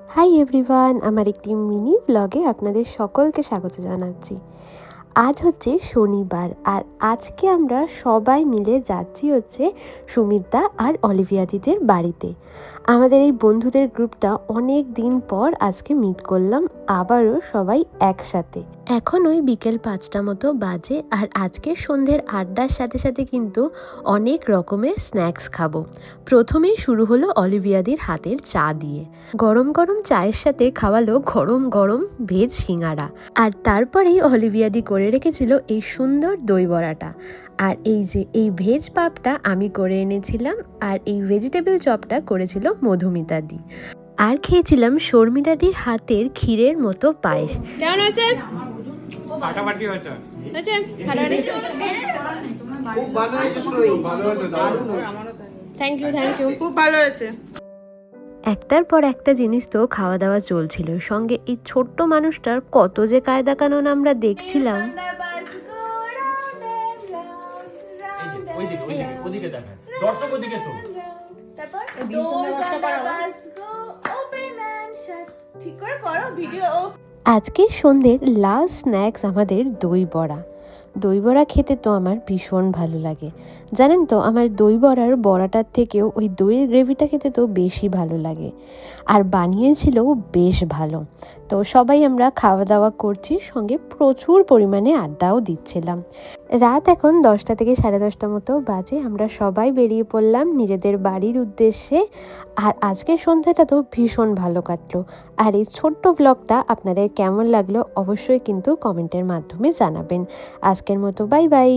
Hi everyone, আমার একটি mini ব্লগে আপনাদের সকলকে স্বাগত জানাচ্ছি। আজ হচ্ছে শনিবার, আর আজকে আমরা সবাই মিলে যাচ্ছি হচ্ছে সুমিতদা আর অলিভিয়া দিদের বাড়িতে। আমাদের এই বন্ধুদের গ্রুপটা অনেক দিন পর আজকে মিট করলাম, আবারও সবাই একসাথে। এখন ওই বিকেল 5টা মতো বাজে, আর আজকে সন্ধ্যের আড্ডার সাথে সাথে কিন্তু অনেক রকমের স্ন্যাক্স খাবো। প্রথমেই শুরু হলো অলিভিয়াদির হাতের চা দিয়ে। গরম গরম চায়ের সাথে খাওয়ালো গরম গরম ভেজ সিঙ্গারা, আর তারপরেই অলিভিয়াদি করে রেখেছিল এই সুন্দর দই বড়াটা। আর এই যে এই ভেজ পাপটা আমি করে এনেছিলাম, আর এই ভেজিটেবল চপটা করেছিল মধুমিতাদি। আর খেয়েছিলাম শর্মিলাদির হাতের ক্ষীরের মতো পায়েস। কেমন হয়েছে? ফাটাফাটি হয়েছে। হয়েছে? ফাটাফাটি? খুব ভালো হয়েছে সই। ভালো হয়েছে, দারুণ হয়েছে। Thank you. খুব ভালো হয়েছে। একটার পর একটা জিনিস তো খাওয়া দাওয়া চলছিল, সঙ্গে এই ছোট্ট মানুষটার কত যে কায়দা কানুন আমরা দেখছিলাম। ওদিকে দেখায়, দর্শক ওদিকে তো। তারপর ঠিক করে করো ভিডিও। আজকে সন্ধ্যের লাস্ট স্ন্যাক্স আমাদের দই বড়া। দই বড়া খেতে তো আমার ভীষণ ভালো লাগে, জানেন তো। আমার দই বড়ার বড়াটার থেকেও ওই দইয়ের গ্রেভিটা খেতে তো বেশি ভালো লাগে, আর বানিয়েছিল বেশ ভালো। তো সবাই আমরা খাওয়া দাওয়া করছি, সঙ্গে প্রচুর পরিমাণে আড্ডাও দিচ্ছিলাম। রাত এখন 10টা থেকে 10:30 মতো বাজে। আমরা সবাই বেরিয়ে পড়লাম নিজেদের বাড়ির উদ্দেশ্যে। আর আজকের সন্ধ্যাটা তো ভীষণ ভালো কাটলো। আর এই ছোট্ট ব্লগটা আপনাদের কেমন লাগলো অবশ্যই কিন্তু কমেন্টের মাধ্যমে জানাবেন। আজকের মতো বাই বাই।